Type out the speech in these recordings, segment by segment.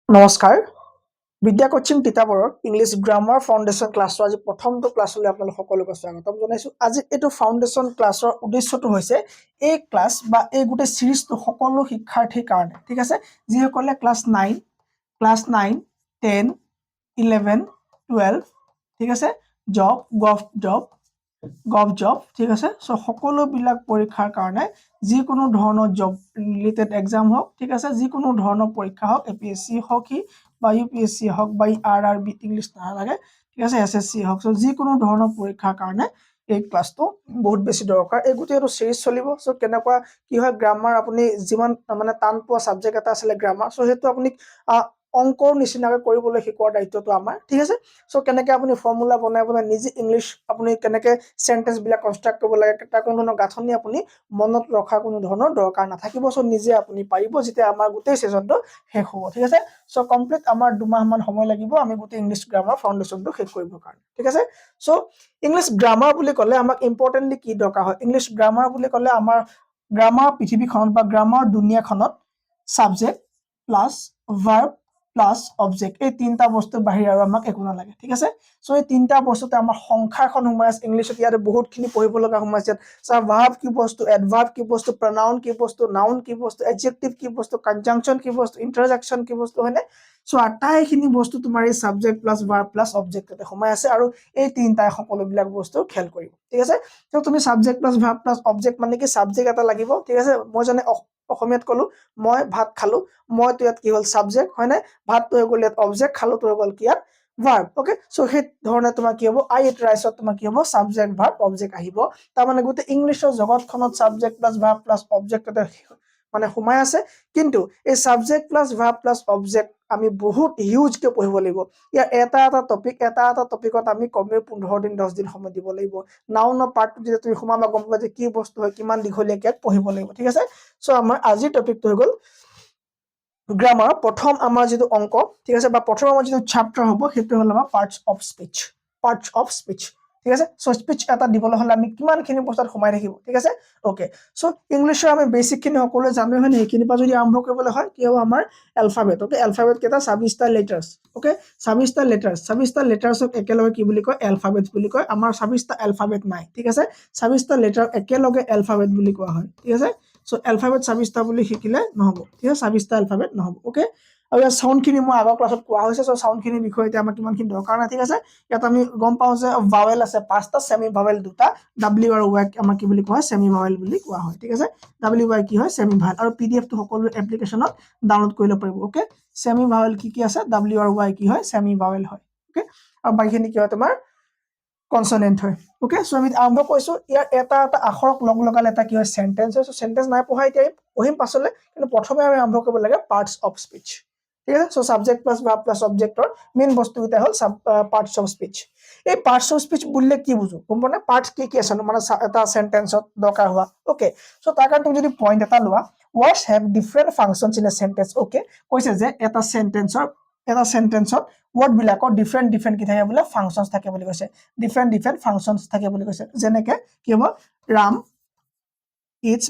নমস্কাৰ বিদ্যা কোচিং তিতাবৰৰ ইংলিছ গ্ৰামাৰ ফাউণ্ডেশ্যন ক্লাছৰ আজি প্ৰথমটো ক্লাছলৈ আপোনালোক সকলোকে স্বাগতম জনাইছোঁ। আজি এইটো ফাউণ্ডেশ্যন ক্লাছৰ উদ্দেশ্যটো হৈছে এই ক্লাছ বা এই গোটেই সিৰিজটো সকলো শিক্ষাৰ্থীৰ কাৰণে, ঠিক আছে, যিসকলে ক্লাছ 9, 10, 11, 12, ঠিক আছে, গভ জব, ঠিক আছে। সো সকলোবিলাক পৰীক্ষাৰ কাৰণে যিকোনো ধৰণৰ জব ৰিলেটেড এক্সাম হওক, ঠিক আছে, যিকোনো ধৰণৰ পৰীক্ষা হওক, এপিএসসি হওক বা ইউপিএসসি হওক বা আৰআৰবি ইংলিছ নালাগে, ঠিক আছে, এছএসসি হওক, সো যিকোনো ধৰণৰ পৰীক্ষাৰ কাৰণে এই ক্লাছটো বহুত বেছি দৰকাৰ। এই গোটেইটো সিৰিজ চলিব। সো কেনেকুৱা কি হয়, গ্ৰামাৰ আপুনি যিমান মানে টান পোৱা সাবজেক্ট এটা আছিলে গ্ৰামাৰ, সো সেইটো আপুনি অংকৰ নিচিনাকৈ কৰিবলৈ শিকোৱাৰ দায়িত্বটো আমাৰ, ঠিক আছে। সো কেনেকৈ আপুনি ফৰ্মুলা বনাই বনাই নিজে ইংলিছ আপুনি কেনেকৈ সেন্টেন্স বিলাক কনস্ট্ৰাক্ট কৰিব লাগে, তাৰ কোনো ধৰণৰ গাঁথনি আপুনি মনত ৰখাৰ কোনো ধৰণৰ দৰকাৰ নাথাকিব। সো নিজে আপুনি পাৰিব যেতিয়া আমাৰ গোটেই সেশনটো শেষ হ'ব, ঠিক আছে। সো কমপ্লিট আমাৰ 2 মাহ মান সময় লাগিব আমি গোটেই ইংলিছ গ্ৰামাৰ ফাউণ্ডেশ্যনটো শেষ কৰিবৰ কাৰণে, ঠিক আছে। সো ইংলিছ গ্ৰামাৰ বুলি ক'লে আমাক ইম্পৰ্টেন্টলি কি দৰকাৰ হয়, ইংলিছ গ্ৰামাৰ বুলি ক'লে আমাৰ গ্ৰামাৰ পৃথিৱীখনত বা গ্ৰামাৰ দুনিয়াখনত subject plus verb plus object এই তিনটা বস্তু বাহিৰে আৰু আমাক একো নালাগে, ঠিক আছে। সো এই তিনটা বস্তুতে আমাৰ সংখ্যাখন সোমাই আছে। ইংলিছত ইয়াতে বহুতখিনি পঢ়িব লগা সোমাইছে। ভাৰ্ব কি বস্তু, এডভাৰ্ব কি বস্তু, প্ৰনাউন কি বস্তু, নাউন কি বস্তু, এডজেক্টিভ কি বস্তু, কনজাংচন কি বস্তু, ইন্টাৰজেকশন কি বস্তু, হয়নে। সো আটাইখিনি বস্তু তোমাৰ এই সাবজেক্ট প্লাস ভাৰ্ব প্লাস অবজেক্টতে সোমাই আছে আৰু এই তিনটাই সকলোবিলাক বস্তু খেল কৰিব, ঠিক আছে। তো তুমি subject plus verb plus object মানে কি সাবজেক্ট এটা লাগিব, ঠিক আছে। মই জানে অসমীয়াত কলো মই ভাত খালো, মইতো ইয়াত কি হ'ল সাবজেক্ট, হয়নে, ভাতটো হৈ গ'ল ইয়াত অবজেক্ট, খালোটো হৈ গ'ল কি ইয়াত ভার্ব, ওকে। সো সেই ধৰণে তোমাৰ কি হ'ব, আই ইট ৰাইছত তোমাৰ কি হ'ব, সাবজেক্ট ভাৰ্ব অবজেক্ট আহিব। তাৰ মানে গোটেই ইংলিছৰ জগতখনত subject plus verb plus object এটা মানে সোমাই আছে। কিন্তু এই subject plus verb plus object আমি বহুত হিউজকে পঢ়িব লাগিব। ইয়াৰ এটা এটা টপিকত আমি কমেও 15 দিন 10 দিন সময় দিব লাগিব। নাউনৰ পাৰ্টটো যেতিয়া তুমি সোমাবা গম পাবা যে কি বস্তু হয়, কিমান দীঘলীয়াকে পঢ়িব লাগিব, ঠিক আছে। সো আমাৰ আজিৰ টপিকটো হৈ গ'ল গ্ৰামাৰ প্ৰথম আমাৰ যেটো অংক, ঠিক আছে, বা প্ৰথম আমাৰ যেটো চ্যাপ্টাৰ হ'ব সেইটো হ'ল আমাৰ পাৰ্টস অফ স্পিচ, ঠিক আছে। সো স্পিচ এটা দিবলৈ হলে আমি কিমানখিনি বস্তুত সোমাই থাকিব, ঠিক আছে, ওকে। সো ইংলিছৰ আমি বেসিকখিনি সকলোৱে জানো হয়, এইখিনিৰ পৰা যদি আৰম্ভ কৰিবলৈ হয় কি হ'ব, আমাৰ এলফাবেট, ওকে। এলফাবেট কেইটা 26টা লেটাৰ্স, ওকে। 26টা লেটাৰ্সক একেলগে কি বুলি কয়, এলফাবেট বুলি কয়। আমাৰ 26টা এলফাবেট নাই, ঠিক আছে। 26টা লেটাৰ একেলগে এলফাবেট বুলি কোৱা হয়, ঠিক আছে। সো এলফাবেট 26টা বুলি শিকিলে নহব, ঠিক আছে, 26টা এলফাবেট নহব, ওকে। আৰু ইয়াৰ সাউন্ডখিনি মই আগৰ ক্লাছত কোৱা হৈছে। সো সাউন্ডখিনিৰ বিষয়ে এতিয়া আমাৰ কিমানখিনি দৰকাৰ নাই, ঠিক আছে। ইয়াত আমি গম পাওঁ যে ভাৱেল আছে 5টা, সেমি ভাৱেল 2টা, ডব্লিউ আৰু ওয়াই আমাৰ কি বুলি কোৱা হয়, সেমি ভাৱেল বুলি কোৱা হয়, ঠিক আছে। ডব্লিউ ওয়াই কি হয়, সেমি ভাৱেল। আৰু পিডিএফ টো সকলো এপ্লিকেশনত ডাউনলোড কৰিব পাৰিব, ওকে। সেমি ভাৱেল কি আছে, ডব্লিউ আৰু ওয়াই কি হয়, সেমি ভাৱেল হয়, ওকে। আৰু বাকিখিনি কি হয় তোমাৰ কনসোনেন্ট হয়, ওকে। সো আমি আৰম্ভ কৰিছো। ইয়াৰ এটা এটা আখৰক লগ লগালে এটা কি হয়, সেন্টেন্স হয়। সো সেন্টেন্স নাই পঢ়া এতিয়া পঢ়িম পাছলে, কিন্তু প্ৰথমে আমি আৰম্ভ কৰিব লাগে পাৰ্টস অফ স্পিচ, ঠিক আছে। So subject plus verb plus অবজেক্টৰ মেইন বস্তু এটা হ'ল পাৰ্টস অফ স্পিচ। এই পাৰ্টস অফ স্পিচ বুলিলে কি বুঝো গম পোৱা নে, পাৰ্টস কি আছে মানে এটা সেন্টেন্সত দৰকাৰ হোৱা, ওকে। সো তাৰ কাৰণে তুমি যদি পইণ্ট এটা লোৱা, words have different functions in a sentence, okay. কৈছে যে এটা সেন্টেন্সত ওয়ার্ড বিলাকৰ ডিফাৰেন্ট কি থাকে বোলে, ফাংশনস থাকে বুলি কৈছে, ডিফাৰেন্ট ফাংশনস থাকে বুলি কৈছে। যেনেকে কি হ'ব, ৰাম ইটস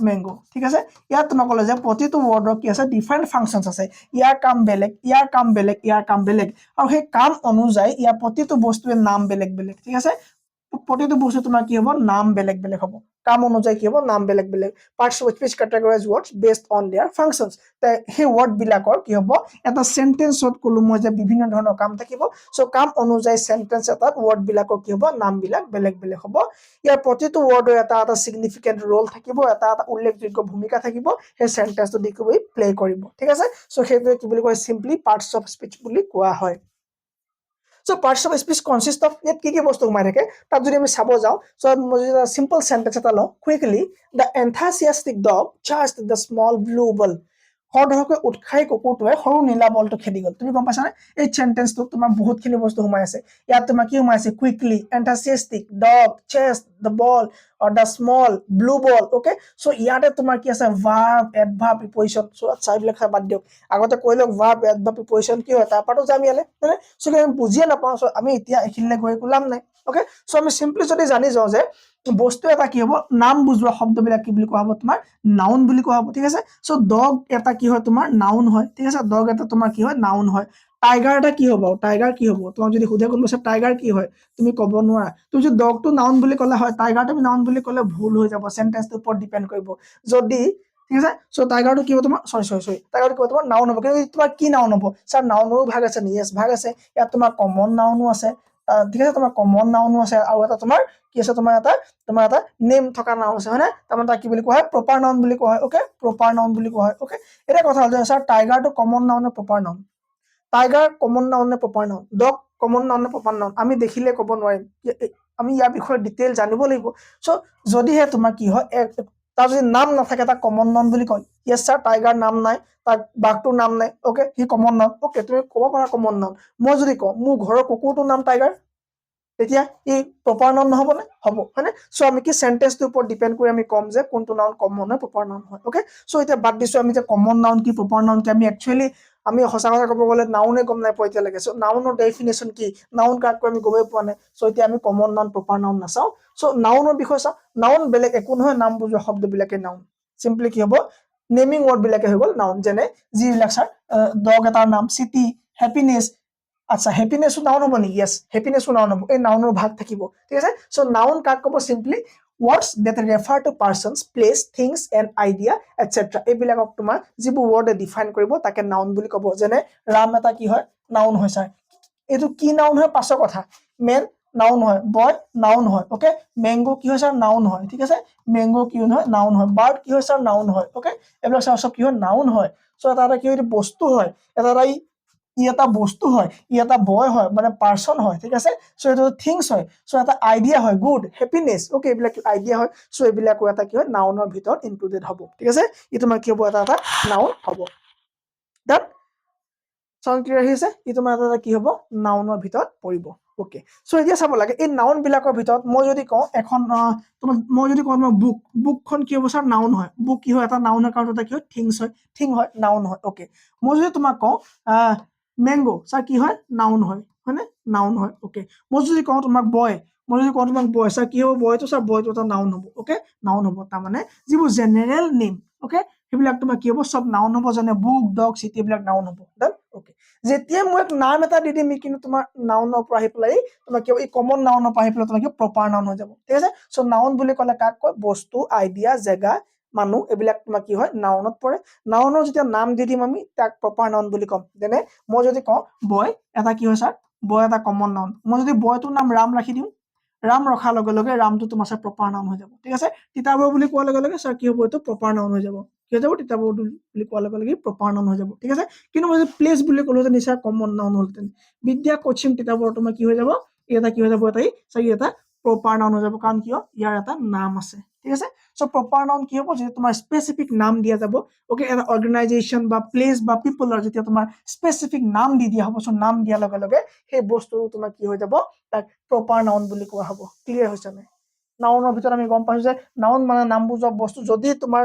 ম্যাঙ্গো, ঠিক আছে। ইয়াত তোমাক ক'লে যে প্ৰতিটো ওয়াৰ্ডৰ কি আছে, ডিফাৰেন্ট ফাংশনস আছে। ইয়াৰ কাম বেলেগ, ইয়াৰ কাম বেলেগ, আৰু সেই কাম অনুযায়ী ইয়াৰ প্ৰতিটো বস্তুৰ নাম বেলেগ, ঠিক আছে। প্ৰতিটো বস্তু তোমাৰ কি হ'ব, নাম বেলেগ হ'ব, কাম অনুযায়ী কি হ'ব, নাম বেলেগ। Parts of speech categorize words based on their functions। সেই ওয়াৰ্ড বিলাকৰ কি হ'ব, এটা সেন্টেন্সত কলো মই যে বিভিন্ন ধৰণৰ কাম থাকিব। সো কাম অনুযায়ী সেন্টেন্স এটাত ওয়াৰ্ড বিলাকৰ কি হ'ব, নাম বিলাক বেলেগ হ'ব। ইয়াৰ প্ৰতিটো ওয়াৰ্ডৰ এটা সিগনিফিকেন্ট ৰোল থাকিব, এটা উল্লেখযোগ্য ভূমিকা থাকিব, সেই সেন্টেন্সটো দি প্লে কৰিব, ঠিক আছে। সো সেইটোৱে কি বুলি কয়, সিম্পলি পাৰ্টস অফ স্পিচ বুলি কোৱা হয়। So parts of speech consist of, ইয়াত কি বস্তু সোমাই থাকে তাত যদি আমি চাব যাওঁ। সো সিম্পল সেন্টেন্স এটা লওঁ, quickly the enthusiastic dog charged the small blue ball. খৰধৰকৈ উৎসাহী কুকুৰটোৱে সৰু নীলা বলটো খেদি গ'ল। তুমি গম পাইছানে, এই সেন্টেন্সটো তোমাৰ বহুতখিনি বস্তু সোমাই আছে। ইয়াত তোমাৰ কি সোমাই আছে, কুইকলি, এন্থাছিয়াষ্টিক, ডগ, চেষ্ট, the ball, or the small blue ball, okay। So ইয়াতে তোমাৰ কি আছে, ভার্ব, এডভার্ব, প্রিপজিশন। সো চাইবিলাক বাদ দিয়ক, আগতে কৈ লওক ভার্ব, এডভার্ব, প্রিপজিশন কি হয়, তাৰ পৰাটো যাম ইয়ালে, হয়নে। সো আমি বুজিয়ে নাপাওঁ। সো আমি এতিয়া এইখিনিলে গৈ একো লাভ নাই, ওকে সো আমি সিম্পলি যদি জানি যাওঁ যে বস্তু এটা কি হ'ব নাম বুজোৱা শব্দবিলাক কি বুলি কোৱা হ'ব তোমাৰ নাউন বুলি কোৱা হ'ব ঠিক আছে সো ডগ এটা কি হয় তোমাৰ নাউন হয় ঠিক আছে ডগ এটা তোমাৰ কি হয় নাউন হয় টাইগাৰ এটা কি হ'ব টাইগাৰ কি হ'ব তোমাক যদি সোধে কোন বস্তু টাইগাৰ কি হয় তুমি ক'ব নোৱাৰা তুমি যদি ডগটো নাউন বুলি ক'লে হয় টাইগাৰটো নাউন বুলি ক'লে ভুল হৈ যাব সেন্টেন্সটোৰ ওপৰত ডিপেন্ড কৰিব যদি ঠিক আছে সো টাইগাৰটো কি হ'ব তোমাৰ সৰি টাইগাৰটো কি হ'ব তোমাৰ নাউন হ'ব কিন্তু তোমাৰ কি নাউন হ'ব স্যাৰ নাউনৰো ভাগ আছে ইয়েস ভাগ আছে ইয়াত তোমাৰ কমন নাউনো আছে ঠিক আছে তোমাৰ কমন নাউনো আছে আৰু এটা তোমাৰ কি আছে তোমাৰ এটা নেম থকা নাউন আছে হয়নে তাৰমানে তাক কি বুলি কোৱা হয় প্ৰপাৰ নাউন বুলি কোৱা হয় ওকে প্ৰপাৰ নাউন বুলি কোৱা হয় ওকে এটা কথা হ'ল যে স্যাৰ টাইগাৰটো কমন নাউন নে proper noun tiger common noun নে proper noun dog common noun নে প্ৰপাৰ নাউন আমি দেখিলে ক'ব নোৱাৰিম আমি ইয়াৰ বিষয়ে ডিটেইল জানিব লাগিব সো যদিহে তোমাৰ কি হয় তাৰ যদি নাম নাথাকে তাক কমন নাউন বুলি কয় ইয়েস স্যাৰ টাইগাৰ নাম নাই তাক বাঘটোৰ নাম নাই ওকে হি কমন নাউন ওকে তুমি ক'ব পাৰা কমন নাউন মই যদি কওঁ মোৰ ঘৰৰ কুকুৰটোৰ নাম টাইগাৰ তেতিয়া ই প্ৰপাৰ নাউন নহ'ব নে হ'ব হয়নে সো আমি কি সেন্টেন্সটোৰ ওপৰত ডিপেন্ড কৰি আমি কম যে কোনটো নাউন কমন হয় প্ৰপাৰ নাউন হয় ওকে সো এতিয়া বাদ দিছো আমি যে কমন নাউন কি প্ৰপাৰ নাউন কি আমি একচুৱেলি আমি সঁচা কথা ক'ব গ'লে নাউনে গম নাই পোৱা এতিয়ালৈকে সো নাউনৰ ডেফিনেশ্যন কি নাউন কাক আমি গমেই পোৱা নাই সো এতিয়া আমি কমন নাউন প্ৰপাৰ নাউন নাচাওঁ সো নাউনৰ বিষয়ে চাওঁ নাউন বেলেগ একো নহয় নাম বুজোৱা শব্দবিলাকে নাউন সিম্পলি কি হ'ব নেমিং ৱৰ্ড বিলাকে হৈ গ'ল নাউন যেনে যিবিলাক স্যাৰ ডগ এটাৰ নাম চিটি হ্যাপিনেছ আচ্ছা হ্যাপিনেছো নাউন হ'ব নেকি ইয়েস হ্যাপিনেছো নাউন হ'ব এই নাউনৰ ভাগ থাকিব ঠিক আছে সো নাউন কাক ক'ব simply words that refer to persons place things and idea etc এইবিলাকক তোমাৰ যিবোৰ ৱৰ্ডে ডিফাইন কৰিব তাকে নাউন বুলি ক'ব যেনে ৰাম এটা কি হয় নাউন হয় স্যাৰ এইটো কি নাউন হয় পাছৰ কথা মেন নাউন হয় বয় নাউন হয় ওকে ম্যাঙ্গো কি হয় স্যার নাউন হয় ঠিক আছে ম্যাঙ্গো কি হয় নাউন হয় বার্ড কি হয় স্যার নাউন হয় ওকে এইবিলাক স্যার সব কি হয় নাউন হয় সো এটা কি হয় বস্তু হয় এটা ই এটা বস্তু হয় ই এটা বয় হয় মানে পার্সন হয় ঠিক আছে সো এটা থিংস হয় সো এটা আইডিয়া হয় গুড হ্যাপিনেস ওকে এইবিলাক আইডিয়া হয় সো এইবিলাকো এটা কি হয় নাউনৰ ভিতৰত ইনক্লুডেড হ'ব ঠিক আছে ই তোমাৰ কি হ'ব এটা নাউন হ'ব ডান সাউন্ড ক্লিয়াৰ আহিছে ই তোমাৰ এটা কি হ'ব নাউনৰ ভিতৰত পৰিব ওকে সো এতিয়া চাব লাগে এই নাউন বিলাকৰ ভিতৰত মই যদি কওঁ এখন তোমাৰ মই যদি কওঁ বুকখন কি হ'ব স্যাৰ নাউন হয় বুক কি হয় এটা নাউনৰ কাৰণ এটা কি হয় থিংস হয় থিং হয় নাউন হয় ওকে মই যদি তোমাক কওঁ ম্যাঙ্গো স্যাৰ কি হয় নাউন হয় হয়নে নাউন হয় ওকে মই যদি কওঁ তোমাক বয় মই যদি কওঁ তোমাক বয় স্যাৰ কি হ'ব বয়টো স্যাৰ বয়টো এটা নাউন হ'ব ওকে নাউন হ'ব তাৰমানে যিবোৰ জেনেৰেল নেম ওকে সেইবিলাক তোমাৰ কি হ'ব সব নাউন হ'ব যেনে বুক ডগ চিটি এইবিলাক নাউন হ'ব ডান ওকে যেতিয়া মই নাম এটা দি দিম কিন্তু তোমাৰ নাউনৰ পৰা আহি পেলাই তোমাৰ কি এই কমন নাউনৰ পৰা আহি পেলাই তোমাৰ কি প্ৰপাৰ নাউন হৈ যাব ঠিক আছে সো নাউন বুলি ক'লে কাক কয় বস্তু আইডিয়া জেগা মানুহ এইবিলাক তোমাৰ কি হয় নাউনত পৰে নাউনৰ যেতিয়া নাম দি দিম আমি তাক প্ৰপাৰ নাউন বুলি ক'ম যেনে মই যদি কওঁ বয় এটা কি হয় স্যাৰ বয় এটা কমন নাউন মই যদি বয়টোৰ নাম ৰাম ৰাখি দিওঁ ৰাম ৰখাৰ লগে লগে ৰামটো তোমাৰ স্যাৰ প্ৰপাৰ নাউন হৈ যাব ঠিক আছে তিতাবৰ বুলি কোৱাৰ লগে লগে স্যাৰ কি হ'ব এইটো প্ৰপাৰ নাউন হৈ যাব কি হৈ যাব তিতাবৰ বুলি কোৱাৰ লগে লগে প্ৰপাৰ নাউন হৈ যাব ঠিক আছে কিন্তু মই যদি প্লেচ বুলি ক'লো যে নিশ্চয় কমন নাউন হ'লহেঁতেন বিদ্যা কোচিং তিতাবৰ তোমাৰ কি হৈ যাব এটা কি হৈ যাব এটা প্ৰপাৰ নাউন হৈ যাব কাৰণ কিয় ইয়াৰ এটা নাম আছে ঠিক আছে সো প্ৰপাৰ নাউন কি হ'ব যেতিয়া তোমাৰ স্পেসিফিক নাম দিয়া যাব ওকে এটা অৰ্গানাইজেশ্যন বা প্লেস বা পিপলৰ যেতিয়া তোমাৰ স্পেসিফিক নাম দি দিয়া হ'ব সো নাম দিয়াৰ লগে লগে সেই বস্তুটো তোমাৰ কি হৈ যাব তাক প্ৰপাৰ নাউন বুলি কোৱা হ'ব ক্লিয়াৰ হৈছে নে নাউনৰ ভিতৰত আমি গম পাইছো যে নাউন মানে নাম বুজোৱা বস্তু যদি তোমাৰ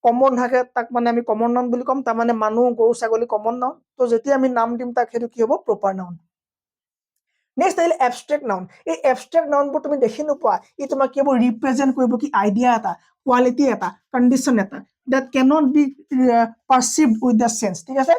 কমন থাকে তাক মানে আমি কমন নাউন বুলি ক'ম তাৰ মানে মানুহ গৰু ছাগলী কমন নাউন তো যেতিয়া আমি নাম দিম তাক সেইটো কি হ'ব প্ৰপাৰ নাউন নেক্সট আহিলে এবষ্ট্ৰেক্ট নাউন এই এবষ্ট্ৰেক্ট নাউনবোৰ তুমি দেখি নোপোৱা ই তোমাক কি হ'ব ৰিপ্ৰেজেন্ট কৰিব কি আইডিয়া এটা কোৱালিটি এটা কণ্ডিশ্যন এটা that cannot be perceived with the sense ঠিক আছে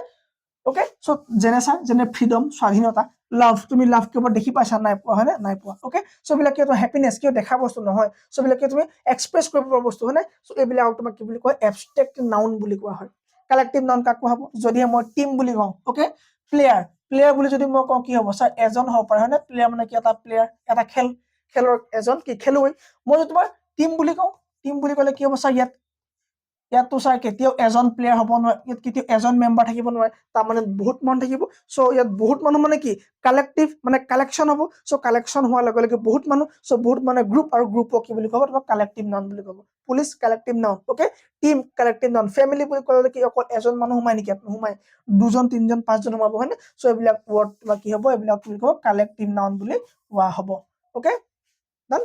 ওকে সো যেনে স্যাৰ যেনে ফ্ৰীডম স্বাধীনতা লাভ তুমি লাভ কিবা দেখি পাইছা নাই পোৱা হয়নে নাই পোৱা ওকে সো বিলাক কি হ্যাপিনেস কিয় দেখা বস্তু নহয় সো বিলাক কি তুমি এক্সপ্ৰেছ কৰিব পৰা বস্তু হয়নে সো এইবিলাক তোমাক কি বুলি কয় এবষ্ট্ৰেক্ট নাউন বুলি কোৱা হয় কালেক্টিভ নাউন কাক কোৱা হ'ব যদি মই টিম বুলি কওঁ ওকে প্লেয়াৰ বুলি যদি মই কওঁ কি হ'ব স্যাৰ এজন হ'ব পাৰে হয়নে প্লেয়াৰ মানে কি এটা প্লেয়াৰ এটা খেলৰ এজন কি খেলুৱৈ মই যদি তোমাৰ টিম বুলি কওঁ টিম বুলি ক'লে কি হ'ব স্যাৰ ইয়াতো স্যাৰ কেতিয়াও এজন প্লেয়াৰ হ'ব নোৱাৰে ইয়াত কেতিয়াও এজন মেম্বাৰ থাকিব নোৱাৰে তাৰ মানে বহুত মানুহ থাকিব সো ইয়াত বহুত মানুহ মানে কি কালেক্টিভ মানে কালেকশ্যন হ'ব সো কালেকশ্যন হোৱাৰ লগে লগে বহুত মানুহ সো বহুত মানে গ্ৰুপ আৰু গ্ৰুপক কি বুলি ক'ব তোমাক কালেক্টিভ নাউন বুলি ক'ব police collective noun okay team collective noun family বুলি ক'লে কি অকল এজন মানুহ সোমাই নেকি নোসোমাই দুজন তিনজন পাঁচজন সোমাব হয়নে সো এইবিলাক ৱৰ্ড তোমাক কি হ'ব এইবিলাক কি ক'ব কালেক্টিভ নাউন বুলি কোৱা হ'ব okay done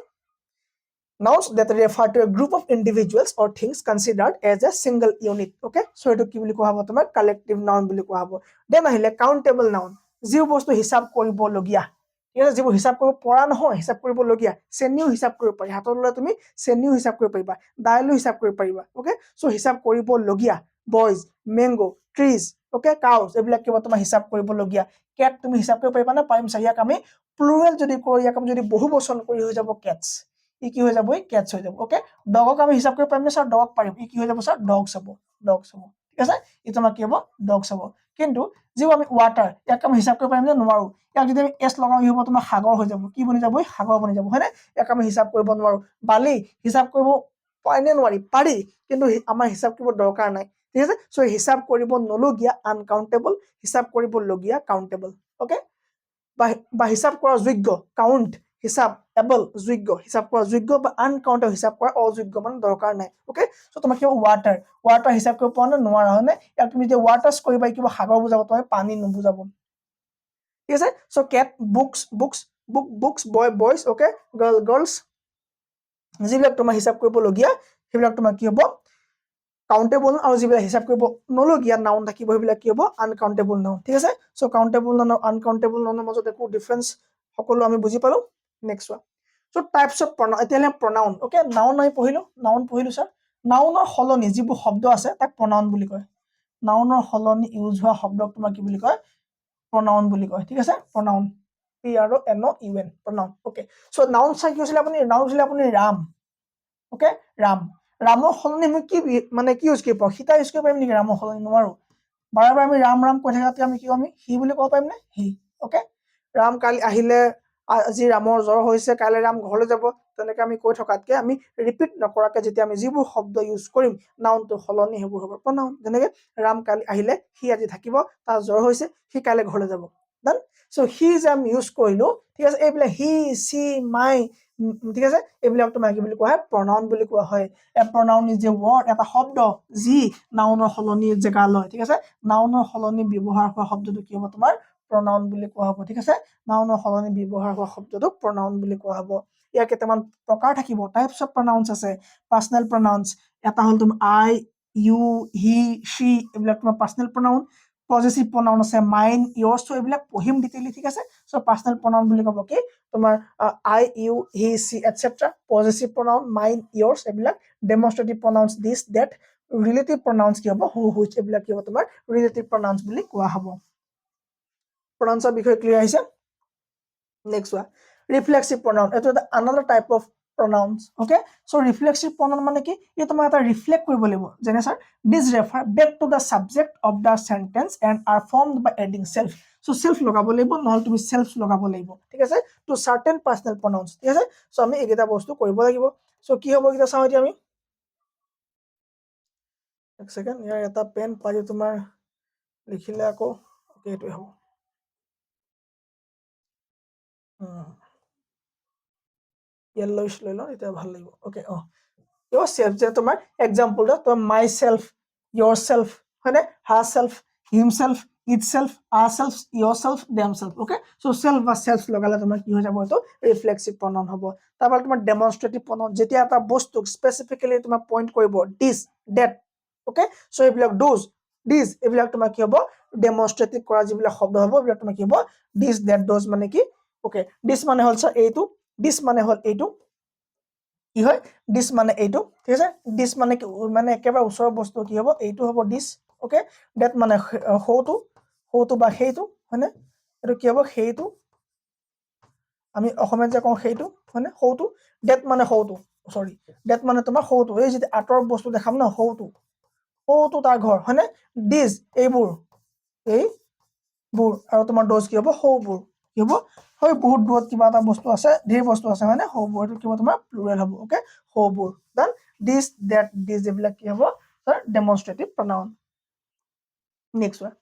Nouns that refer to a group of individuals or things considered as a single unit. Okay, so etu ki boli kowa hobo tomar collective noun boli kowa hobo. Then ahile countable noun. Jiu bostu hisab koribo logia. ঠিক আছে যিবোৰ হিচাপ কৰিব পৰা নহয় হিচাপ কৰিবলগীয়া চেনিও হিচাপ কৰিব পাৰি হাতত ল'লে তুমি চেনিও হিচাপ কৰিব পাৰিবা দাইলো হিচাপ কৰিব পাৰিবা ওকে সো হিচাপ কৰিবলগীয়া boys mango trees okay cause এইবিলাক কিবা তোমাৰ হিচাপ কৰিবলগীয়া কেট তুমি হিচাপ কৰিব পাৰিবা না পাৰিম চাই ইয়াক আমি প্লুৰেল যদি কৰো ইয়াক আমি যদি বহু বচন কৰি হৈ যাব কেটস ই কি হৈ যাব ই কেটস হৈ যাব ওকে ডগক আমি হিচাপ কৰিব পাৰিম না স্যাৰ ডগ পাৰিম ই কি হৈ যাব স্যাৰ ডগস হ'ব ঠিক আছে ই তোমাৰ কি হ'ব ডগস হ'ব কিন্তু যিও আমি ওয়াটাৰ ইয়াক আমি হিচাপ কৰিব পাৰিম না নোৱাৰো ইয়াক যদি আমি এস লগাও ই হ'ব তোমাৰ সাগৰ হৈ যাব কি বনি যাব ই সাগৰ বনি যাব হয়নে ইয়াক আমি হিচাপ কৰিব নোৱাৰো বালি হিচাপ কৰিব পাইনে নোৱাৰি পাৰি কিন্তু আমাৰ হিচাপ কৰিব দৰকাৰ নাই ঠিক আছে সো হিচাপ কৰিব নলগিয়া আনকাউন্টেবল হিচাপ কৰিবলগিয়া কাউন্টেবল ওকে বা হিচাপ কৰা যোগ্য কাউন্ট হিচাপ এবল যোগ্য হিচাপ কৰা যোগ্য বা আনকাউন্টেবল হিচাপ কৰা অযোগ্য মানে দৰকাৰ নাই ওকে সো তোমাক কিবা ওয়াটাৰ হিচাপ কৰিব পৰা না নোৱাৰা হয়নে ইয়াক তুমি যে ওয়াটাৰস কৰিবা কিবা সাগৰ বুজাব তুমি পানী নুবুজাব ঠিক আছে সো কেট বুকস বয়জ ওকে গাৰ্লস যিবিলাক তোমাৰ হিচাপ কৰিবলগীয়া সেইবিলাক তোমাৰ কি হ'ব কাউন্টেবল আৰু যিবিলাক হিচাপ কৰিব নলগিয়া নাউন থাকিব সেইবিলাক কি হ'ব আনকাউন্টেবল নাউন ঠিক আছে সো কাউন্টেবল নাউন আনকাউন্টেবল নাউনৰ মাজত একো ডিফাৰেন্স সকলো আমি বুজি পালো next one so types of pronoun এতিয়ালে প্ৰনাউন ওকে নাউন আমি পঢ়িলো স্যাৰ নাউনৰ হলনি যিবোৰ শব্দ আছে তাক প্ৰনাউন বুলি কয় নাউনৰ হলনি ইউজ হোৱা শব্দক তোমাৰ কি বুলি কয় প্ৰনাউন বুলি কয় ঠিক আছে প্ৰনাউন PRONOUN প্ৰনাউন ওকে সো নাউন চাই কি হৈছিল আপুনি ৰাম ওকে ৰামৰ হলনি মই কি মানে কি ইউজ কৰিব সীতা ইউজ কৰিব পাৰিম নেকি ৰামৰ হলনি নোৱাৰো বাৰে আমি ৰাম কৈ থাকাতে আমি কি আমি হি বুলি ক'ব পাৰিম নে হি ওকে ৰাম কালি আহিলে আজি ৰামৰ জ্বৰ হৈছে কাইলৈ ৰাম ঘৰলৈ যাব তেনেকৈ আমি কৈ থকাতকে আমি ৰিপিট নকৰাকে যেতিয়া আমি যিবোৰ শব্দ ইউজ কৰিম নাউনটো হলনি হেবোৰ হ'ব প্ৰনাউন যেনেকৈ ৰাম কালি আহিলে হি আজি থাকিব তাৰ জ্বৰ হৈছে হি কাইলৈ ঘৰলৈ যাব ডান সো হি যে আমি ইউজ কৰিলো ঠিক আছে এইবিলাক হি সি মাই ঠিক আছে এইবিলাক তোমাৰ কি বুলি কোৱা হয় প্ৰনাউন বুলি কোৱা হয় এ প্ৰনাউন ইজ এ ৱৰ্ড এটা শব্দ যি নাউনৰ হলনি জেগা লয় ঠিক আছে নাউনৰ হলনি ব্যৱহাৰ হোৱা শব্দটো কি হ'ব তোমাৰ প্ৰনাউন বুলি কোৱা হ'ব ঠিক আছে নাউনৰ হলনি ব্যৱহাৰ হোৱা শব্দটো প্ৰনাউন বুলি কোৱা হ'ব ইয়াৰ কেইটামান প্ৰকাৰ থাকিব টাইপস অফ প্ৰনাউন্স আছে পাৰ্সনেল প্ৰনাউন্স এটা হ'ল তোমাৰ আই ইউ হি শি এইবিলাক তোমাৰ পাৰ্সনেল প্ৰনাউন পজেসিভ প্ৰনাউন আছে মাইন ইয়ৰ্স তো এইবিলাক পঢ়িম ডিটেইলি ঠিক আছে সো পাৰ্সনেল প্ৰনাউন বুলি ক'ব কি তোমাৰ I you he she etcetera possessive pronoun mine yours এইবিলাক demonstrative pronouns this that relative pronouns কি হ'ব হু হুইচ এইবিলাক কি হ'ব তোমাৰ ৰিলেটিভ প্ৰনাউন্স বুলি কোৱা হ'ব প্ৰনাউন্সৰ বিষয়ে ক্লিয়াৰ আহিছে নেক্সট ওয়ান ৰিফ্লেক্সিভ প্ৰনাউন এটো another type of pronouns okay so reflexive pronoun মানে কি ই তোমাৰ এটা ৰিফ্লেক্ট কৰিব লাগিব যেনে sir this refer back to the subject of the sentence and are formed by adding self so self লগাব লাগিব নহলে তুমি self লগাব লাগিব ঠিক আছে to certain personal pronouns ঠিক আছে so আমি এইকেইটা বস্তু কৰিব লাগিব so কি হ'ব কিটা চাও এতিয়া আমি এক সেকেন্ড ইয়াৰ এটা পেন পাই তোমাৰ লিখিলে আকৌ ওকে এটো হ'ব yellowish লৈ লওঁ এটা ভাল লাগিব ওকে yourself যে তোমাৰ এক্সাম্পল দা তোমাৰ myself yourself হয়নে herself himself itself ourselves yourself themselves okay so self বা self লগালে তোমাৰ কি হৈ যাব এটো ৰিফ্লেক্সিভ প্ৰনাউন হ'ব তাৰপৰা তোমাৰ ডেমনস্ট্ৰেটিভ প্ৰনাউন যেতিয়া এটা বস্তু স্পেসিফিক্যালি তোমাৰ পইন্ট কৰিব this that ওকে সো এইবিলাক do's this এইবিলাক তোমাৰ কি হ'ব ডেমনস্ট্ৰেটিভ কৰা যিবিলাক শব্দ হ'ব এইবিলাক তোমাৰ কি হ'ব this that do's মানে কি ওকে this মানে হ'ল স্যাৰ এইটো this মানে হ'ল এইটো কি হয় this মানে এইটো ঠিক আছে this মানে কি মানে একেবাৰে ওচৰৰ বস্তু কি হ'ব এইটো হ'ব this ওকে that মানে হৌটো বা সেইটো হয়নে এটো কি হ'ব সেইটো আমি অসমীয়াত যে কওঁ সেইটো হয়নে হৌটো that মানে হৌটো সৰি that মানে তোমাৰ হৌটো এই যে আটৰ বস্তু দেখাম না হৌটো তাৰ ঘৰ হয়নে this এইবোৰ আৰু তোমাৰ ডজ কি হ'ব হৌবোৰ কি হ'ব হয় বহুত বহুত কিবা এটা বস্তু আছে ধেৰ বস্তু আছে হয়নে হৌবোৰ এটো কিবা তোমাৰ প্লুৰাল হ'ব ওকে হৌবোৰ দেন this that this এইবিলাক কি হ'ব sir demonstrative pronoun next one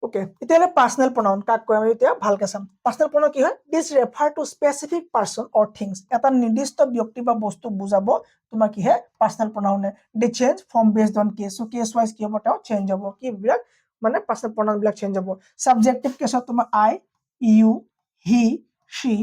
okay এতিয়া পার্সোনাল প্রনাউন কাক কয় আমি এতিয়া ভালকে চাম পার্সোনাল প্রনাউন কি হয় this refer to specific person or things এটা নিৰ্দিষ্ট ব্যক্তি বা বস্তু বুজাব তোমাৰ কি হে পার্সোনাল প্রনাউনে they change from based on case so case wise কি হ'ব তাও চেঞ্জ হ'ব কি বিলাক মানে পার্সোনাল প্রনাউন বিলাক চেঞ্জ হ'ব সাবজেক্টিভ কেসত তোমাৰ I you he she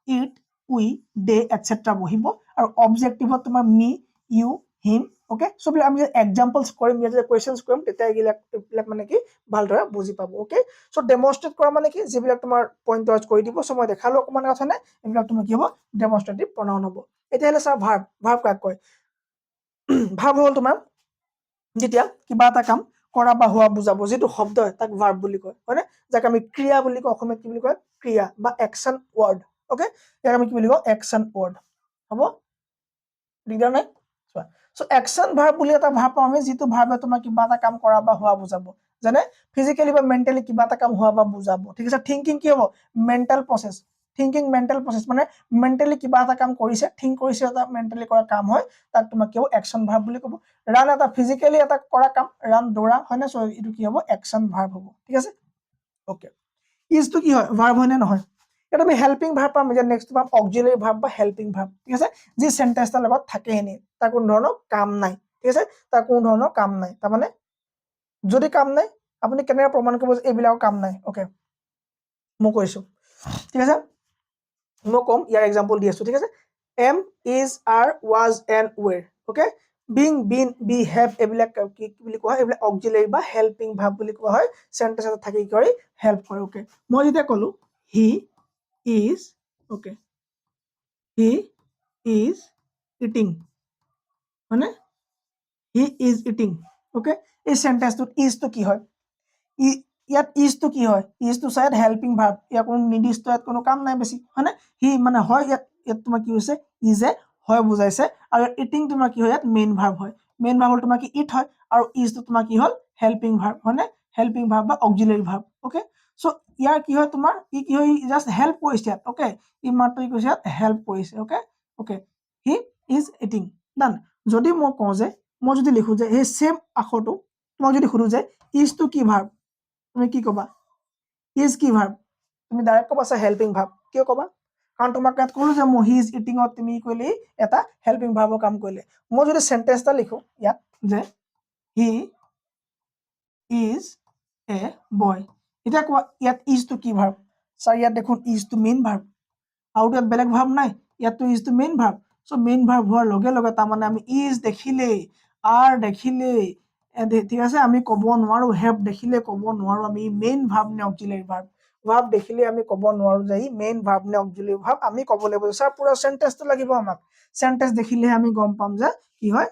it we they এটসেট্ৰা বহিব আৰু অবজেক্টিভত তোমাৰ মি ইউ হিম ওকে সো আমি এক্সাম্পলছ কৰিম যে কুৱেশ্যনছ কৰিম তেতিয়া এইবিলাক মানে কি ভালদৰে বুজি পাব ওকে সো ডেমনষ্ট্ৰেট কৰা মানে কি যিবিলাক তোমাৰ পইণ্ট ৱাইজ কৰি দিব সো মই দেখালো অকমান কথা নাই এইবিলাক তোমাৰ কি হ'ব ডেমনষ্ট্ৰেটিভ প্ৰনাউন হ'ব এতিয়া হলে স্যাৰ ভাৰ্ব কাক কয় ভাৰ্ব হ'ল তোমাৰ যেতিয়া কিবা এটা কাম কৰা বা হোৱা বুজাব যেটো শব্দ তাক ভাৰ্ব বুলি কয় হয়নে যাক আমি ক্ৰিয়া বুলি কয় অসমীয়াত কি বুলি কয় ক্ৰিয়া বা একচন ৱৰ্ড ওকে ইয়াক আমি কি বুলি কয় একচন ৱৰ্ড হ'ব দিগদাৰ নাই সো একচন ভাৰ্ব বুলি এটা ভাৰ্ব পাওঁ আমি যেটো ভাৰ্বে তোমাৰ কিবা এটা কাম কৰা বা হোৱা বুজাব যেনে ফিজিক্যালি বা মেন্টালি কিবা এটা কাম হোৱা বা বুজাব ঠিক আছে থিংকিং কি হ'ব mental process thinking mental process মানে মেন্টালি কিবা এটা কাম কৰিছে থিংক কৰিছে এটা মেন্টালি কৰা কাম হয় তাক তোমাক কি হ'ব একচন ভাৰ্ব বুলি ক'ব ৰান এটা ফিজিক্যালি এটা কৰা কাম ৰান দৌৰা হয় না সো এটো কি হ'ব একচন ভাৰ্ব হ'ব ঠিক আছে ওকে ইজ টু কি হয় ভাৰ্ব হয় না নহয় এটা আমি হেল্পিং ভাৰ্ব পাম যে নেক্সট পাম অক্সিলাৰি ভাৰ্ব বা হেল্পিং ভাৰ্ব ঠিক আছে যি সেন্টেন্সৰ লগত থাকে এনে তাৰ কোনো ধৰণৰ কাম নাই ঠিক আছে তাৰ কোনো ধৰণৰ কাম নাই তাৰ মানে যদি কাম নাই আপুনি কেনেকৈ প্ৰমাণ কৰিব যে এইবিলাক কাম নাই ওকে মই কৈছো ঠিক আছে মই কম ইয়াৰ এক্সাম্পল দি আছো ঠিক আছে am is are was and were okay being been be have এইবিলাক কি বুলি কোৱা হয় এইবিলাক অক্সিলাৰি বা হেল্পিং ভাৰ্ব বুলি কোৱা হয় সেন্টেন্স এটা থাকি কৰি হেল্প কৰে ওকে মই যেতিয়া কলো he is okay he is eating মানে হি ইজ ইটিং ওকে এই সেন্টেন্সটোত ইজ টু কি হয় ইয়াত ইজ টু কি হয় is to side helping verb ইয়াৰ কোনো নিৰ্দিষ্ট ইয়াত কোনো কাম নাই বেছি হয়নে হি মানে হয় ইয়াত তোমাৰ কি হৈছে ইজে হয় বুজাইছে আৰু ইটিং তোমাৰ কি হয় ইয়াত মেইন ভাৰ্ব হয় মেইন ভাৰ্ব হ'ল তোমাৰ কি ইট হয় আৰু ইজ টু তোমাৰ কি হ'ল হেল্পিং ভাৰ্ব হয়নে হেল্পিং ভাৰ্ব বা অক্সিলাৰি ভাৰ্ব ওকে সো ইয়াৰ কি হয় তোমাৰ ই কি হয় জাস্ট হেল্প কৰিছে ইয়াত ওকে ই মাত্ৰ কি কৈছে ইয়াত হেল্প কৰিছে okay okay he is eating done যদি মই কওঁ যে মই যদি লিখো যে এই সেম আখৰটো তোমাক যদি সুধো যে ইজ টু কি ভাৰ্ব তুমি কি কবা ইজ কি ভাৰ্ব তুমি ডাইৰেক্ট কবা স্যাৰ হেল্পিং ভাৰ্ব কিয় কবা কাৰণ তোমাক ইয়াত ক'লো যে মই হি ইজ ইটিঙত তুমি কলি এটা হেল্পিং ভাৰ্বৰ কাম কৰিলে মই যদি সেন্টেন্স এটা লিখো ইয়াত যে হি ইজ এ বয় এটা কোৱা ইয়াত ইজ টু কি ভাৰ্ব স্যাৰ ইয়াত দেখোন ইজ টু মেইন ভাৰ্ব আৰু ইয়াত বেলেগ ভাৰ্ব নাই ইয়াত তো is to main verb so main verb হোৱাৰ লগে লগে তাৰ মানে আমি ইজ দেখিলেই আৰ দেখিলেই ঠিক আছে আমি ক'ব নোৱাৰো হেভ দেখিলে ক'ব নোৱাৰো আমি মেইন ভাৰ্ব নে অক্সিলাৰি ভাৰ্ব ভাৰ্ব দেখিলে আমি ক'ব নোৱাৰো যে ই মেইন ভাৰ্ব নে অক্সিলাৰি ভাৰ্ব আমি ক'ব লাগিব স্যাৰ পুৰা সেন্টেন্সটো লাগিব আমাক সেন্টেন্স দেখিলে আমি গম পাম যে কি হয়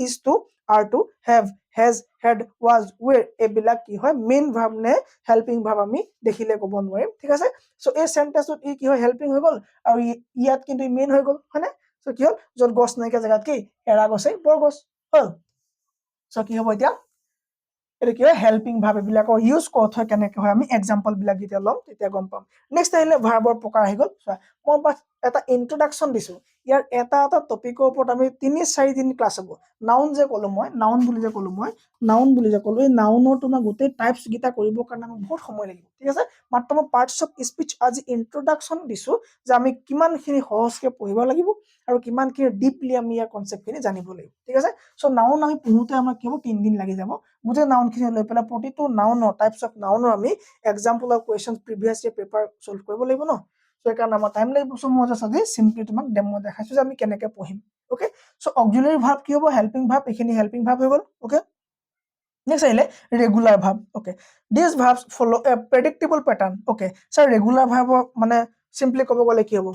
is to are to have has had was were এইবিলাক কি হয় মেইন ভাৰ্ব নে হেল্পিং ভাৰ্ব আমি দেখিলে ক'ব নোৱাৰিম ঠিক আছে সো এই সেন্টেন্সত ই কি হয় হেল্পিং হৈ গ'ল আৰু ইয়াত কিন্তু মেইন হৈ গ'ল হয়নে সো কি হ'ল য'ত গছ নাইকিয়া জেগাত কি এৰা গছে বৰ গছ হ'ল সো কি হ'ব এতিয়া এটা কি হয় হেল্পিং ভার্ব এইবিলাকৰ ইউজ ক'ত হয় কেনেকৈ হয় আমি এক্সাম্পল বিলাক যেতিয়া ল'ম তেতিয়া গম পাম নেক্সট আহিলে ভাৰ্বৰ প্ৰকাৰ আহি গ'ল মই এটা ইন্ট্ৰডাকশ্যন দিছো ইয়াৰ এটা এটা টপিকৰ ওপৰত আমি 3-4 দিন ক্লাছ হ'ব নাউন যে ক'লো মই নাউন বুলি যে ক'লো এই নাউনৰ তোমাৰ গোটেই টাইপছ গিটা কৰিবৰ কাৰণে আমি বহুত সময় লাগিব ঠিক আছে মাত্ৰ মই পাৰ্টছ অফ স্পিচ আজি ইন্ট্ৰডাকশ্যন দিছো যে আমি কিমানখিনি সহজকৈ পঢ়িব লাগিব আৰু কিমানখিনি ডিপলি আমি ইয়াৰ কনচেপ্টখিনি জানিব লাগিব ঠিক আছে সো নাউন আমি পঢ়োতে আমাৰ কি হ'ব 3 দিন লাগি যাব গোটেই নাউনখিনি লৈ পেলাই প্ৰতিটো নাউনৰ টাইপছ অফ নাউনৰ আমি example of question previous year paper solve কৰিব লাগিব ন সো এইকাৰণে আমাৰ টাইম লাগিব সো মই জাষ্ট আজি সিম্পলি তোমাক ডেমো দেখাইছো যে আমি কেনেকৈ পঢ়িম ওকে সো অক্সিলাৰি ভাৰ্ব কি হ'ব হেল্পিং ভাৰ্ব এইখিনি হেল্পিং ভাৰ্ব হৈ গ'ল ওকে নেক্সট আহিলে regular verb okay this verbs follow a predictable pattern okay sir regular ভাৰ্বৰ মানে সিম্পলি ক'ব গ'লে কি হ'ব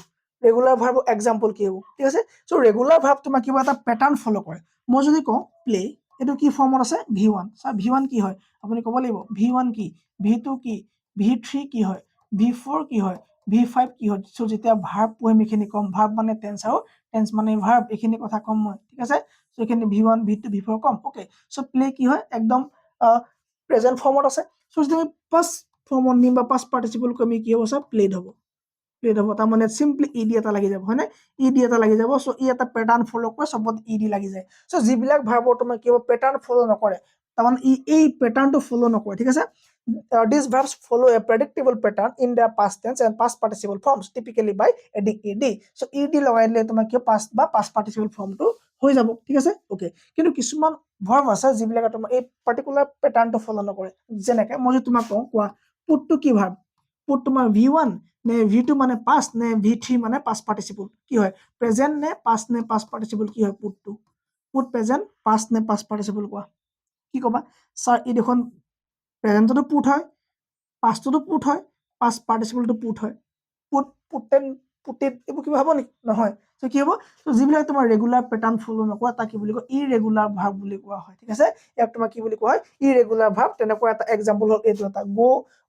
ৰেগুলাৰ ভাৰ্বৰ এক্সাম্পল কি হ'ব ঠিক আছে সো ৰেগুলাৰ ভাৰ্ব তোমাৰ কিবা এটা পেটাৰ্ন ফলো কৰে মই যদি কওঁ প্লে এইটো কি ফৰ্মত আছে v1 স্যাৰ v1 কি হয় আপুনি ক'ব লাগিব v1 কি v2 কি v3 কি হয় v4 কি হয় v5 কি হয় সো যেতিয়া ভাৰ্ব পঢ়িম এইখিনি কম ভাৰ্ব মানে টেন্স আৰু টেন্স মানে ভাৰ্ব এইখিনি কথা কম মই ঠিক আছে সো এইখিনি v1 v2 v4 কম ওকে সো প্লে কি হয় একদম প্ৰেজেন্ট ফৰ্মত আছে সো যদি আমি পাষ্ট ফৰ্মত নিম বা পাষ্ট পাৰ্টিসিপল কমি কি হ'ব স্যাৰ প্লেড হ'ব তাৰ মানে সিম্পলি ইডি এটা লাগি যাব হয়নে ইডি এটা লাগি যাব সো ই এটা পেটাৰ্ন ফলো কৰে সবত ইডি লাগি যায় সো যিবিলাক ভাৰ্বৰ তোমাৰ কি হ'ব পেটাৰ্ন ফলো নকৰে তাৰমানে এই পেটাৰ্নটো ফলো নকৰে ঠিক আছে these verbs follow a predictable pattern in their past tense and past participle forms typically by adding ed so ed লগাই দিলে তোমাৰ কি past বা past participle ফৰ্মটো হৈ যাব ঠিক আছে ওকে কিন্তু কিছুমান ভাৰ্ব আছে যিবিলাক তোমাৰ এই পাৰ্টিকুলাৰ পেটাৰ্নটো ফলো নকৰে যেনেকৈ মই তোমাক কওঁ কোৱা পুটটো কি ভাৰ্ব পুট তোমাৰ v1 নে v2 মানে past নে v3 মানে past participle কি হয় প্ৰেজেন্ট নে past পাৰ্টিসিপল কি হয় পুটটো পুট প্ৰেজেণ্ট পাষ্ট নে পাষ্ট পাৰ্টিচিপল কোৱা কি ক'বা ছাৰ এই দেখোন প্ৰেজেণ্টতো পুট হয় পাষ্টতো পুট হয় পাষ্ট পাৰ্টিচিপলটো পুট হয় পুট পুটেন পুটেড এইবোৰ কিবা হ'ব নেকি নহয় চ' কি হ'ব চ' যিবিলাক তোমাৰ ৰেগুলাৰ পেটাৰ্ণ ফ'ল' নকৰা তাক কি বুলি কয় ইৰেগুলাৰ ভাৰ্ব বুলি কোৱা হয় ঠিক আছে ইয়াক তোমাৰ কি বুলি কোৱা হয় ইৰেগুলাৰ ভাৰ্ব তেনেকুৱা এটা এক্সাম্পল হ'ল এইটো এটা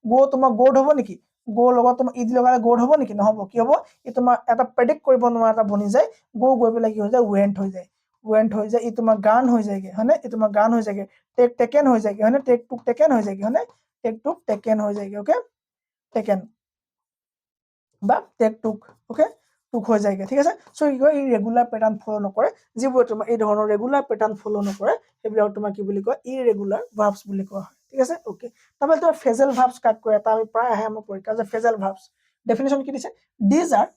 গ তোমাৰ গ'ড হ'ব নেকি গ লগত তোমাৰ ইড লগালে গ'ড হ'ব নেকি নহ'ব কি হ'ব ই তোমাৰ এটা প্ৰেডিক্ট কৰিব নোৱাৰা এটা বনি যায় গৈ পেলাই কি হৈ যায় ৱেণ্ট হৈ যায় ই তোমাৰ গান হৈ যায়গে হয়নে এই তোমাৰ গান হৈ যায়গে টেকেন হৈ যায়গে হয়নে টেকেন হৈ যায়গে হয়নে টেকেন হৈ যায়গে অ'কে টেকেন বা টেক অ'কে টুক হৈ যায়গে ঠিক আছে চ' কি কয় ই ৰেগুলাৰ পেটাৰ্ণ ফ'ল' নকৰে যিবোৰ তোমাৰ এই ধৰণৰ ৰেগুলাৰ পেটাৰ্ণ ফ'ল' নকৰে সেইবিলাক তোমাৰ কি বুলি কয় ইৰেগুলাৰ ভাৰ্বছ বুলি কোৱা হয় ঠিক আছে অ'কে তাৰপৰা তোমাৰ ফেজেল ভাৰ্বছ কাক কয় এটা আমি প্ৰায় আহে আমাৰ পৰীক্ষা যে ফেজেল ভাৰ্বছ ডেফিনেশ্যন কি দিছে these are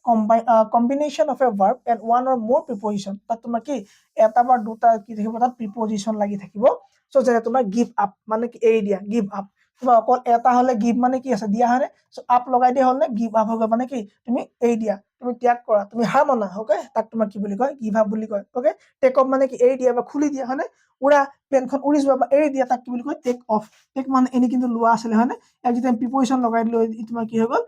combination of a verb and one or more preposition তাত তোমাৰ কি এটা বা দুটা কি থাকিব তাত প্ৰিপজিশ্যন লাগি থাকিব চ' যেনে তোমাৰ গিভ আপ মানে কি এৰি দিয়া গিভ আপ তোমাৰ অকল এটা হ'লে গিভ মানে কি আছে দিয়া হয়নে চ' আপ লগাই দিয়া হ'ল নে গিভ আপ হৈ গ'ল মানে কি তুমি এৰি দিয়া তুমি ত্যাগ কৰা তুমি হাৰ মানা অ'কে তাক তোমাৰ কি বুলি কয় গিভ আপ বুলি কয় অ'কে টেক অফ মানে কি এৰি দিয়া বা খুলি দিয়া হয়নে উৰা প্লেনখন উৰি যোৱা বা এৰি দিয়া তাক কি বুলি কয় টেক অফ টেক মানে এনে কিন্তু লোৱা আছিলে হয়নে ইয়াক যেতিয়া প্ৰিপজিশ্যন লগাই দিলো ই তোমাৰ কি হৈ গ'ল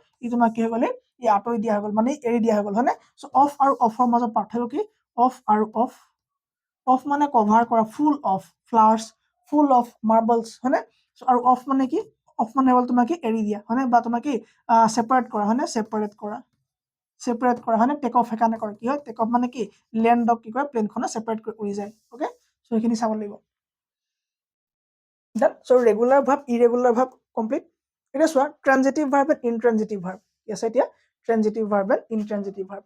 ই আঁতৰি দিয়া হৈ গ'ল মানে এৰি দিয়া হৈ গ'ল হয়নে চ' অফ আৰু অফৰ মাজত পাৰ্থক্য কি অফ আৰু অফ মানে কভাৰ কৰা full of flowers full of marbles হয়নে আৰু অফ মানে কি অফ মানে হ'ল তোমাৰ কি এৰি দিয়া হয়নে বা তোমাৰ কি ছেপাৰেট কৰা হয়নে ছেপাৰেট কৰা হয়নে টেক অফ সেইকাৰণে কৰে কি হয় টেক অফ মানে কি লেণ্ডক কি কৰে প্লেনখনে ছেপাৰেট কৰি উৰি যায় অ'কে চ' সেইখিনি চাব লাগিব then so' regular verb irregular verb complete এতিয়া চোৱা transitive verb and intransitive verb কি আছে এতিয়া transitive verb and intransitive verb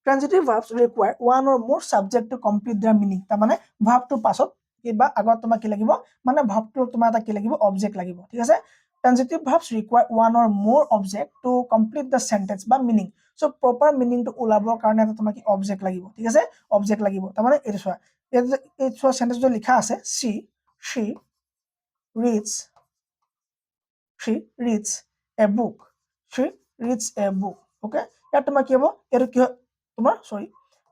transitive verbs require one or more subject to complete their meaning তাৰমানে ভাৰ্বটোৰ পাছত কিবা আগত তোমাৰ কি লাগিব মানে ভাৰ্বটোৰ তোমাৰ এটা কি লাগিব অবজেক্ট লাগিব ঠিক আছে ট্ৰানজিটিভ ভাৰ্বছ ৰিকুৱায়াৰ ওৱান অৰ মোৰ object to complete the sentence বা মিনিং চ' প্ৰপাৰ মিনিংটো ওলাবৰ কাৰণে এটা তোমাৰ কি অবজেক্ট লাগিব ঠিক আছে অবজেক্ট লাগিব তাৰমানে এইটো চোৱা এই চোৱা চেণ্টেন্সটো লিখা আছে she reads a book okay ইয়াত তোমাৰ কি হ'ব এইটো কি হয়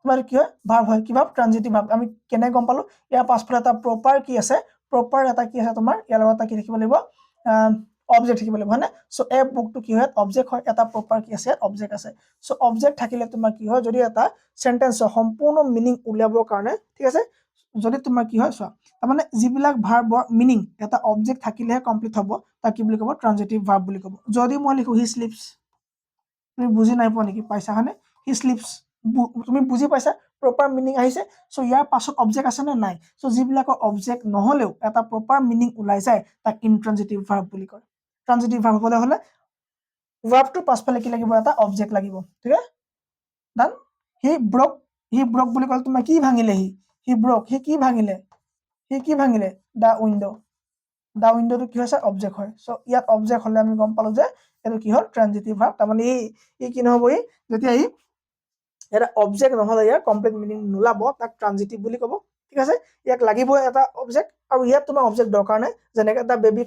তোমাৰ কি হয় ভাৰ্ব হয় কি ভাৰ্ব ট্ৰানজিটিভ ভাৰ্ব আমি কেনে গম পালো ইয়াৰ পাছফালে এটা প্ৰপাৰ কি আছে তোমাৰ ইয়াৰ লগত এটা কি থাকিব লাগিব অবজেক্ট থাকিব লাগিব হয় নে চ' এ বুকটো কি হয় অবজেক্ট হয় এটা প্ৰপাৰ কি আছে অবজেক্ট আছে চ' অবজেক্ট থাকিলে তোমাৰ কি হয় যদি এটা চেণ্টেন্সৰ সম্পূৰ্ণ মিনিং উলিয়াবৰ কাৰণে ঠিক আছে যদি তোমাৰ কি হয় চোৱা তাৰমানে যিবিলাক ভাৰ্বৰ মিনিং এটা অবজেক্ট থাকিলেহে কমপ্লিট হ'ব তাক কি বুলি ক'ব ট্ৰানজিটিভ ভাৰ্ব বুলি ক'ব যদি মই লিখো হি স্লিপছ তুমি বুজি নাই পোৱা নেকি পাইছা হয়নে হি স্লিপছ তুমি বুজি পাইছা প্ৰপাৰ মিনিং আহিছে চ' ইয়াৰ পাছত অবজেক্ট আছে নে নাই চ' যিবিলাকৰ অবজেক্ট নহ'লেও এটা প্ৰপাৰ মিনিং ওলাই যায় তাক ইনট্ৰানজিটিভ ভাৰ্ব বুলি কয় ট্ৰানজিটিভ ভাৰ্ব হ'লে ভাৰ্বটোৰ পাছফালে কি লাগিব এটা অবজেক্ট লাগিব ঠিক আছে ডান হি ব্ৰক বুলি ক'লে তোমাৰ কি ভাঙিলে হি কি ভাঙিলে দা উইণ্ডোটো কি হৈছে অবজেক্ট হয় চ' ইয়াত অবজেক্ট হ'লে আমি গম পালো যে এইটো কি হ'ল ট্ৰানজিটিভ ভাৰ্ব তাৰমানে ই কি নহ'ব যেতিয়া এটা অবজেক্ট নহ'লে ইয়াৰ কমপ্লিট মিনিং নোলাব তাক ট্ৰানজিটিভ বুলি ক'ব ঠিক আছে ইয়াক লাগিবই এটা অবজেক্ট আৰু ইয়াত তোমাৰ অবজেক্ট দৰকাৰ নাই যেনেকৈ এটা বেবী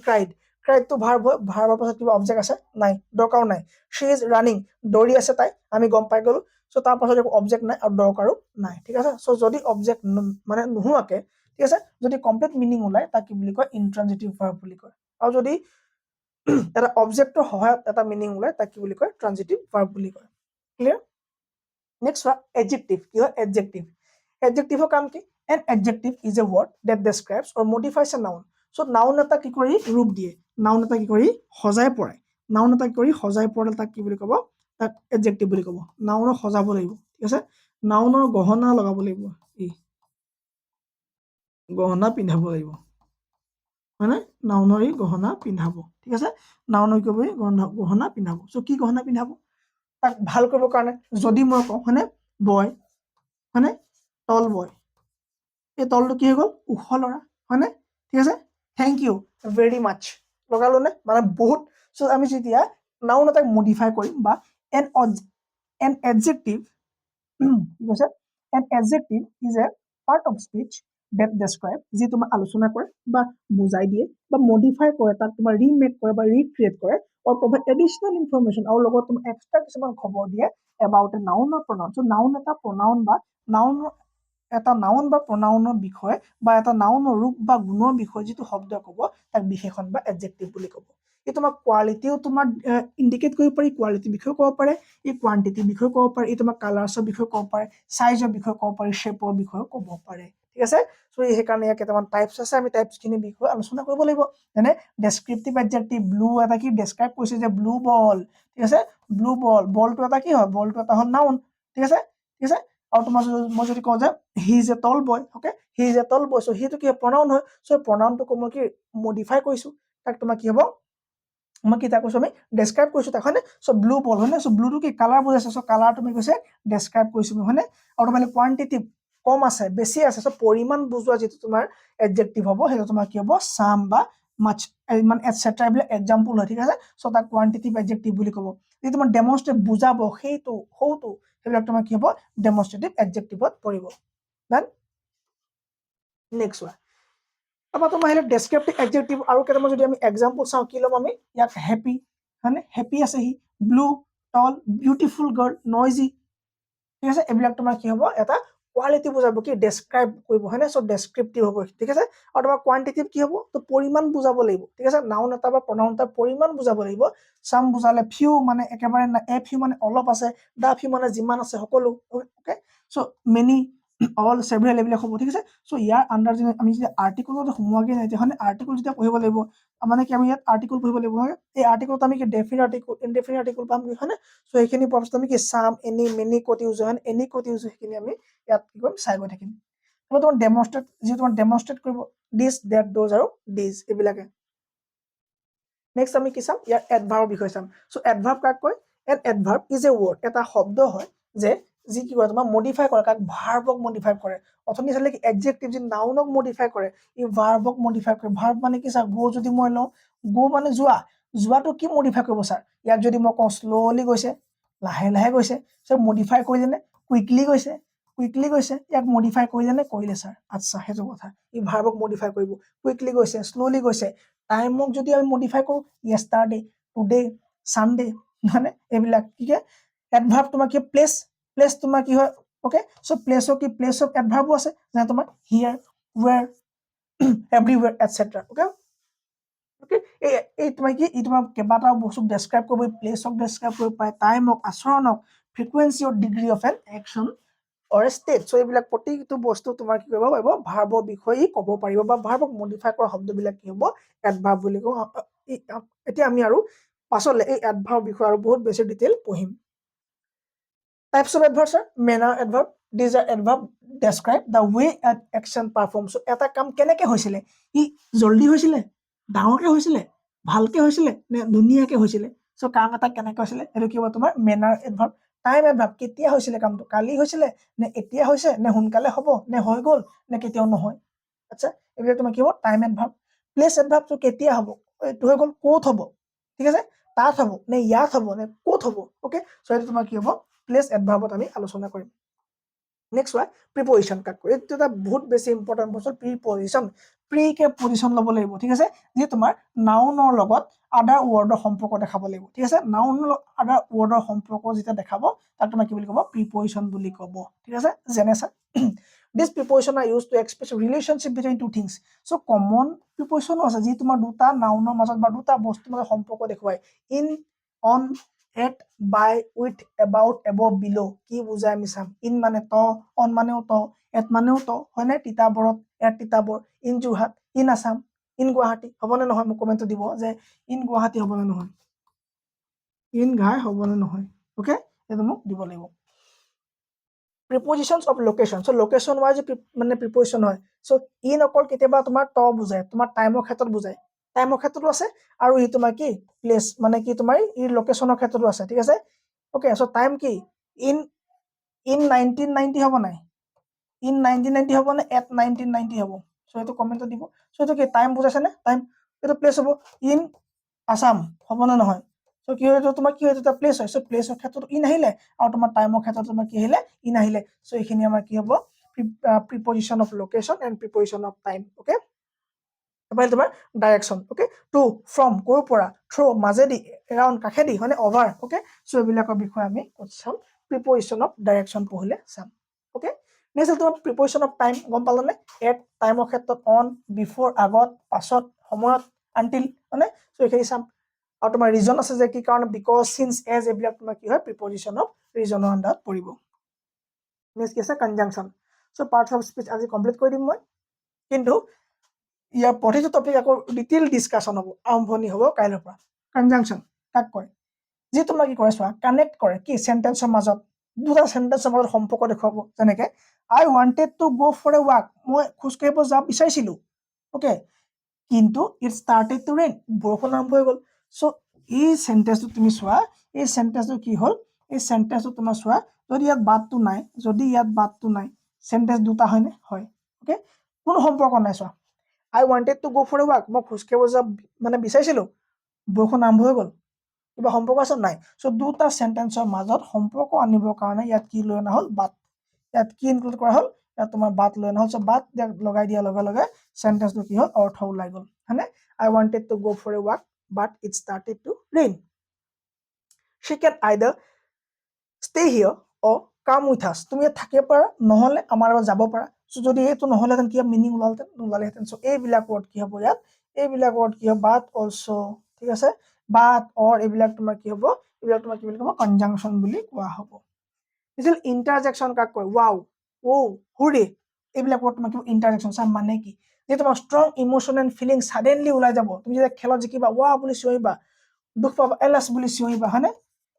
ক্ৰাইডটো ভাৰ্ব হয় ভাৰ্বৰ পাছত কিবা অবজেক্ট আছে নাই দৰকাৰো নাই শ্বি ইজ ৰানিং দৌৰি আছে তাই আমি গম পাই গ'লো চ' তাৰ পাছত একো অবজেক্ট নাই আৰু দৰকাৰো নাই ঠিক আছে চ' যদি অবজেক্ট মানে নোহোৱাকে ঠিক আছে যদি কমপ্লিট মিনিং ওলাই তাক কি বুলি কয় ইনট্ৰানজিটিভ ভাৰ্ব বুলি কয় আৰু যদি এটা অবজেক্টৰ সহায়ত এটা মিনিং ওলাই তাক কি বুলি কয় ট্ৰানজিটিভ ভাৰ্ব বুলি কয় ক্লিয়াৰ নেক্সট চোৱা এডজেক্টিভ কি হয় এডজেক্টিভৰ কাম কি an adjective is a word that describes or modifies a noun so' noun এটা কি কৰি ৰূপ দিয়ে নাউন এটা কি কৰি সজাই পৰাই তাক কি বুলি ক'ব তাক এডজেক্টিভ বুলি ক'ব নাউনক সজাব লাগিব ঠিক আছে নাউনৰ গহনা লগাব লাগিব গহনা পিন্ধাব লাগিব হয়নে নাউনৰ গহনা পিন্ধাব ঠিক আছে নাউনৰ কি কৰিব গহনা পিন্ধাব চ' কি গহনা পিন্ধাব তাক ভাল কৰিবৰ কাৰণে যদি মই কওঁ হয়নে বয় হয়নে তল বয় এই তলটো কি হৈ গ'ল ওখ ল'ৰা হয়নে ঠিক আছে থেংক ইউ ভেৰি মাছ লগালো নে মানে বহুত চ' আমি যেতিয়া নাউন এটাক মডিফাই কৰিম বা এন এডজেক্টিভ কি কৈছে an adjective is a part of speech that describe যি তোমাৰ আলোচনা কৰে বা বুজাই দিয়ে বা মডিফাই কৰে তাক তোমাৰ ৰিমেক কৰে বা ৰিক্ৰিয়েট কৰে or provide additional information আৰু লগত তুমি এক্সট্ৰা কিছুমান খবৰ দিয়ে about a noun or pronoun so noun এটা pronoun বা noun এটা নাউন বা প্ৰনাউনৰ বিষয় বা এটা নাউনৰ ৰূপ বা গুণৰ বিষয় যিটো শব্দ ক'ব তাক বিশেষণ বা এডজেক্টিভ বুলি ক'ব। এই তোমাৰ কোৱালিটিও তোমাৰ ইণ্ডিকেট কৰিব পাৰি, কোৱালিটিৰ বিষয়ে ক'ব পাৰে, এই কোৱান্টিটিৰ বিষয়ে ক'ব পাৰে, এই তোমাৰ কালাৰ্ছৰ বিষয়ে ক'ব পাৰে, চাইজৰ বিষয়ে ক'ব পাৰে, শ্বেপৰ বিষয়ে ক'ব পাৰে। ঠিক আছে, চ' সেইকাৰণে ইয়াৰ কেইটামান টাইপছ আছে, আমি টাইপছখিনিৰ বিষয়ে আলোচনা কৰিব লাগিব। যেনে ডেছক্ৰিপটিভ এডজেক্টিভ, ব্লু এটা কি ডেছক্ৰাইব কৰিছে যে ব্লু বল, ঠিক আছে, ব্লু বল, বলটো এটা কি হয়, বলটো এটা হ'ল নাউন, ঠিক আছে, ঠিক আছে। আৰু তোমাৰ মই যদি কওঁ যে he is a tall boy, okay, he is a tall boy, so' সিটো কি প্ৰনাউন হয়, চ' প্ৰনাউনটোক মই কি মডিফাই কৰিছো, তাক তোমাৰ কি হ'ব, মই কি তাক কৈছো, আমি ডেছক্ৰাইব কৰিছো তাক, হয়নে? চ' ব্লু বল, হয়নে? চ' ব্লুটো কি কালাৰ বুজাইছে, চ' কালাৰ তুমি কৈছে ডেছক্ৰাইব কৰিছো, হয়নে? আৰু তোমাৰ কোৱান্টিটিভ কম আছে, বেছি আছে, চ' পৰিমাণ বুজোৱা যিটো তোমাৰ এডজেক্টিভ হ'ব, সেইটো তোমাৰ কি হ'ব, চাম বা মাছ, মানে এটচেট্ৰা, এইবিলাক এক্সাম্পল হয়, ঠিক আছে। চ' তাক কোৱান্টিটিভ এডজেক্টিভ বুলি ক'ব। যদি তোমাৰ ডেমনষ্ট্ৰেট বুজাব, সেইটো সৌটো, সেইবিলাক তোমাৰ কি হ'ব, ডেমনষ্ট্ৰেটিভ এডজেক্টিভত পৰিব। দেন নেক্সট ওৱান, তাৰপৰা তোমাৰ আহিলে ডেছক্ৰিপটিভ এডজেক্টিভ, আৰু কেইটামান যদি আমি এক্সাম্পল চাওঁ, কি ল'ম আমি, ইয়াত হেপী, হয়নে? হেপী আছে সি, ব্লু, টল, বিউটিফুল গাৰ্ল, নইজি, ঠিক আছে, এইবিলাক তোমাৰ কি হ'ব, এটা কোৱালিটি বুজাব, কি ডেছক্ৰাইব কৰিব, হয়নে? চ' ডেছক্ৰিপটিভ হ'ব, ঠিক আছে। আৰু তোমাৰ কোৱান্টিটিভ কি হ'ব, তো পৰিমাণ বুজাব লাগিব, ঠিক আছে, নাউন এটা বা প্ৰনাউন এটা পৰিমাণ বুজাব লাগিব। চাম বুজালে ফিউ, মানে একেবাৰে এ ফিউ মানে অলপ আছে, দা ফিউ মানে যিমান আছে সকলো, অ'কে, চ' মেনি, অল, চেভেৰেল, এইবিলাক হ'ব, ঠিক আছে। চ' ইয়াৰ আণ্ডাৰ আমি যদি আৰ্টিকলত সোমোৱাগে নাই, তেতিয়াহ'লে আৰ্টিকল যেতিয়া পঢ়িব লাগিব, মানে কি আমি ইয়াত আৰ্টিকল পঢ়িব লাগিব, হয়? এই আৰ্টিকলত আমি কি ডেফিনিট আৰ্টিকল, ইনডেফিনিট আৰ্টিকল পাম, হয়নে? চ' সেইখিনি পোৱাৰ পিছত আমি কি চাম, এনি, মেনি ক'ত ইউজ হয়, এনি ক'ত ইউজ হয়, সেইখিনি আমি ইয়াত কি কৰিম, চাই গৈ থাকিম। তোমাৰ ডেমনষ্ট্ৰেট, যিটো তোমাৰ ডেমনষ্ট্ৰেট কৰিব, দিছ, ডেট, দ'জ আৰু ডিজ, এইবিলাকে। নেক্সট আমি কি চাম, ইয়াৰ এডভাৰ্বৰ বিষয়ে চাম। চ' এডভাৰ্ব কাক কয়, এডভাৰ্ব ইজ এ ৱৰ্ড, এটা শব্দ হয় যে যি কি কৰে, তোমাৰ মডিফাই কৰে, কাক ভাৰ্বক মডিফাই কৰে। অথনি চালে কি এডজেক্টিভ, যি নাউনক মডিফাই কৰে, ই ভাৰ্বক মডিফাই কৰে। ভাৰ্ব মানে কি, ছাৰ, গো যদি মই লওঁ, গো মানে যোৱা, যোৱাটো কি মডিফাই কৰিব, ছাৰ? ইয়াক যদি মই কওঁ শ্ল'লি গৈছে, লাহে লাহে গৈছে, চ' মডিফাই কৰিলে নে, কুইকলি গৈছে, কুইকলি গৈছে, ইয়াক মডিফাই কৰিলে নে কৰিলে, ছাৰ? আচ্ছা, সেইটো কথা, ই ভাৰ্বক মডিফাই কৰিব, কুইকলি গৈছে, শ্ল'লি গৈছে। টাইমক যদি আমি মডিফাই কৰোঁ, য়েষ্টাৰডে, টুডে, ছানডে, মানে এইবিলাক কি কে এডভাৰ্ব, তোমাৰ কি প্লেচ, প্লেচ তোমাৰ কি হয়, অ'কে, চ' প্লেচৰ কি, প্লেচৰ এডভাৰ্বো আছে, যেনে তোমাৰ হিয়াৰ, ৱেৰ, এভৰিৱেৰ, এটচেট্ৰা, অ'কে। এই তোমাৰ কি, ই তোমাৰ কেইবাটাও বস্তুক ডেছক্ৰাইব কৰিব, প্লেচক ডেছক্ৰাইব কৰিব পাৰে, টাইমক, আচৰণক, frequency or degree of an action or state. So' এইবিলাক প্ৰতিটো বস্তু তোমাৰ কি কৰিব পাৰিব, ভাৰ্বৰ বিষয়ে ক'ব পাৰিব, বা ভাৰ্বক মডিফাই কৰা শব্দবিলাক কি হ'ব, এডভাৰ্ব বুলি কওঁ। এতিয়া আমি আৰু পাছলৈ এই এডভাৰ্ব বিষয়ে আৰু বহুত বেছি ডিটেইল পঢ়িম। Types of adverb, sir, manner adverb, these are adverb describe the way an action perform. So' এটা কাম কেনেকৈ হৈছিলে, ই জল্দি হৈছিলে, ডাঙৰকৈ হৈছিলে, ভালকৈ হৈছিলে, নে ধুনীয়াকৈ হৈছিলে। চ' কাম এটা কেনেকৈ হৈছিলে, সেইটো কি হ'ব, তোমাৰ মেনাৰ এডভাৰ্ব। টাইম এডভাৰ্ব, কেতিয়া হৈছিলে কামটো, কালি হৈছিলে, নে এতিয়া হৈছে, নে সোনকালে হ'ব, নে হৈ গ'ল, নে কেতিয়াও নহয়। আচ্ছা, এইবিলাক তোমাৰ কি হ'ব, টাইম এডভাৰ্ব। প্লেচ এডভাৰ্বটো কেতিয়া হ'ব, এইটো হৈ গ'ল ক'ত হ'ব, ঠিক আছে, তাত হ'ব, নে ইয়াত হ'ব, নে ক'ত হ'ব, অ'কে। চ' এইটো তোমাৰ কি হ'ব, প্লেচ এডভাৰ্বত আমি আলোচনা কৰিম। নেক্সট হয় প্ৰিপজিশ্যন, কাক কয়, এইটো এটা বহুত বেছি ইম্পৰ্টেণ্ট বস্তু, প্ৰিপজিশ্যন। প্ৰিকে পজিশ্যন ল'ব লাগিব, ঠিক আছে, যি তোমাৰ নাউনৰ লগত আদাৰ ৱৰ্ডৰ সম্পৰ্ক দেখাব লাগিব, ঠিক আছে। নাউনৰ আদাৰ ৱৰ্ডৰ সম্পৰ্ক যেতিয়া দেখাব, তাক তোমাৰ কি বুলি ক'ব, প্ৰিপজিশ্যন বুলি ক'ব, ঠিক আছে। যেনে sir, these preposition are use to express relationship between two things. So' common প্ৰিপজিশ্যনো আছে, যি তোমাৰ দুটা নাউনৰ মাজত বা দুটা বস্তুৰ মাজত সম্পৰ্ক দেখুৱাই। In, on, at, by, with, about, above, below', কি বুজাই আমি চাম। ইন মানে ত, অন মানেও ত, এট মানেও ত, হয়নে? তিতাবৰত, at Titabor, in Jorhat, in Assam, in Guwahati, হ'বনে নহয়? মোক কমেণ্টটো দিব যে ইন গুৱাহাটী হ'বনে নহয়, ইন ঘাই হ'বনে নহয়, অ'কে, এইটো মোক দিব লাগিব। Prepositions of location, so' location wise মানে প্ৰিপজিশ্যন হয়। চ' ইন অকল কেতিয়াবা তোমাৰ ত বুজায়, তোমাৰ টাইমৰ ক্ষেত্ৰত বুজায়, টাইমৰ ক্ষেত্ৰতো আছে, আৰু ই তোমাৰ কি প্লেচ, মানে কি তোমাৰ ই লোকেশ্যনৰ ক্ষেত্ৰতো আছে, ঠিক আছে, অ'কে। চ' টাইম কি, ইন, ইন 1990 হ'ব নাই, ইন 1990 হ'ব নে এট 1990 হ'ব? চ' এইটো কমেণ্টত দিব। চ' এইটো কি টাইম বুজাইছে নে, টাইম, এইটো প্লেচ হ'ব, ইন আছাম হ'বনে নহয়? চ' কি হয়, এইটো তোমাৰ কি হয়, এটা প্লেচ হয়। চ' প্লেচৰ ক্ষেত্ৰত ইন আহিলে, আৰু তোমাৰ টাইমৰ ক্ষেত্ৰত তোমাৰ কি আহিলে, ইন আহিলে। চ' এইখিনি আমাৰ কি হ'ব, preposition of location and preposition of time, okay. এবাৰ তোমাৰ ডাইৰেকশ্যন, অ'কে, টু, ফ্ৰম, ক'ৰ পৰা, থ্ৰু, মাজেদি, এৰাউণ্ড, কাষেদি, হয়নে, অভাৰ, অ'কে। চ' এইবিলাকৰ বিষয়ে আমি ক'ত চাম, প্ৰিপজিশ্যন অফ ডাইৰেকশ্যন পঢ়িলে চাম, অ'কে। নেক্সট তোমাৰ প্ৰিপজিশ্যন অফ টাইম গম পালানে এট টাইমৰ ক্ষেত্ৰত অন বিফৰ আগত পাছত সময়ত আনটিল মানে চ' এইখিনি চাম আৰু তোমাৰ ৰিজন আছে যে কি কাৰণে বিকজ চিন্স এজ এইবিলাক তোমাৰ কি হয় প্ৰিপজিশ্যন অফ ৰিজনৰ আণ্ডাৰত পৰিব নেক্সট কি আছে conjunction so' parts of speech আজি কমপ্লিট কৰি দিম মই কিন্তু ইয়াৰ প্ৰতিটো টপিক আকৌ ডিটেইল ডিছকাশ্যন হ'ব আৰম্ভণি হ'ব কাইলৈৰ পৰা কনজাংচন কাক কয় যি তোমাক কি কৰে চোৱা কানেক্ট কৰে কি চেণ্টেন্সৰ মাজত দুটা চেণ্টেন্সৰ মাজত সম্পৰ্ক দেখুৱাব যেনেকে আই wanted to go' for a walk মই খোজকাঢ়িব যাব বিচাৰিছিলোঁ অ'কে কিন্তু ইট ষ্টাৰ্টেড টু ৰেইন বৰষুণ আৰম্ভ হৈ গ'ল চ' এই চেণ্টেন্সটো তুমি চোৱা এই চেণ্টেন্সটো কি হ'ল এই চেণ্টেন্সটো তোমাৰ চোৱা যদি ইয়াত বাটটো নাই চেণ্টেন্স দুটা হয়নে হয় অ'কে কোনো সম্পৰ্ক নাই চোৱা আই wanted to go' for a walk মই খোজকাঢ়িব যাব মানে বিচাৰিছিলোঁ বৰষুণ আৰম্ভ হৈ গ'ল কিবা সম্পৰ্ক আছে নাই চ' দুটা চেণ্টেন্সৰ মাজত সম্পৰ্ক আনিবৰ কাৰণে ইয়াত কি লৈ অনা হ'ল বাট ইয়াত কি ইনক্লুড কৰা হ'ল ইয়াত তোমাৰ বাট লৈ অনা হ'ল চ' বাট লগাই দিয়াৰ লগে লগে চেণ্টেন্সটো কি হ'ল অৰ্থ ওলাই গ'ল হয়নে I wanted to go' for a walk but it started to rain she can either stay here or come with আছ তুমি ইয়াত থাকিব পাৰা নহ'লে আমাৰ লগত যাব পাৰা চ' যদি এইটো নহ'লেহেঁতেন কিবা মিনিং নোলালেহেঁতেন চ' এইবিলাক ৱৰ্ড কি হ'ব ইয়াত এইবিলাক ৱৰ্ড কি হ'ব বাট অলছ' ঠিক আছে বাট অৰ এইবিলাক তোমাৰ কি হ'ব এইবিলাক তোমাৰ কি বুলি ক'ব কনজাংচন বুলি কোৱা হ'ব ইণ্টাৰজেকশ্যন কাক কয় ৱাও ও হুৰে এইবিলাক ৱৰ্ড তোমাৰ কি ইণ্টাৰজেকশ্যন চাম মানে কি যে তোমাৰ strong emotion and feeling suddenly ওলাই যাব তুমি যেতিয়া খেলত জিকিবা ৱা বুলি চিঞৰিবা দুখ পাবা এলাছ বুলি চিঞৰিবা হয়নে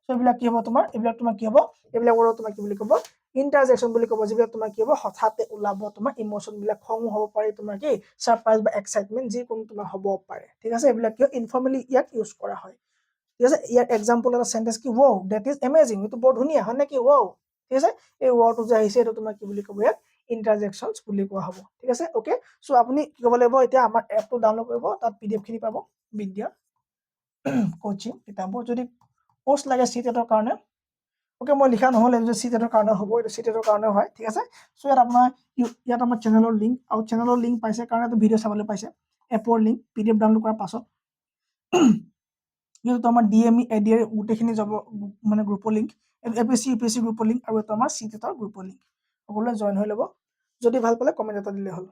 চ' এইবিলাক কি হ'ব এইবিলাক তোমাৰ কি হ'ব এইবিলাক ৱৰ্ড তোমাৰ কি বুলি ক'ব ইণ্টাৰজেকশ্যন বুলি ক'ব যিবিলাক তোমাৰ কি হ'ব হঠাতে ওলাব তোমাৰ ইম'চন বিলাক খং হ'ব পাৰে তোমাৰ কি ছাৰপ্ৰাইজ বা এক্সাইটমেণ্ট যিকোনো তোমাৰ হ'ব পাৰে ঠিক আছে এইবিলাক কি ইনফৰ্মেলি ইয়াক ইউজ কৰা হয় ঠিক আছে ইয়াৰ এক্সাম্পল এটা চেণ্টেন্স কি ৱাও ডেট ইজ এমেজিং এইটো বৰ ধুনীয়া হয় নে কি ৱাও ঠিক আছে এই ৱৰ্ডটো যে আহিছে এইটো তোমাৰ কি বুলি ক'ব ইয়াক ইণ্টাৰজেকশ্যনছ বুলি কোৱা হ'ব ঠিক আছে অ'কে চ' আপুনি কি ক'ব লাগিব এতিয়া আমাৰ এপটো ডাউনলোড কৰিব তাত PDF খিনি পাব বিদ্যা কোচিং কিতাপবোৰ যদি পোষ্ট লাগে চিটেটৰ কাৰণে অ'কে মই লিখা নহ'লে যে চিটেটৰ কাৰণে হ'ব এইটো চিটেটৰ কাৰণে হয় ঠিক আছে চ' ইয়াত আমাৰ চেনেলৰ লিংক আৰু চেনেলৰ লিংক পাইছে কাৰণে ভিডিঅ' চাবলৈ পাইছে এপৰ লিংক PDF ডাউনলোড কৰাৰ পাছত এইটো আমাৰ DME ADR গোটেইখিনি যাব মানে গ্ৰুপৰ লিংক APSC UPSC গ্ৰুপৰ লিংক আৰু এইটো আমাৰ চিটেটৰ গ্ৰুপৰ লিংক সকলোৱে জইন হৈ ল'ব যদি ভাল পালে কমেণ্ট এটা দিলে হ'ল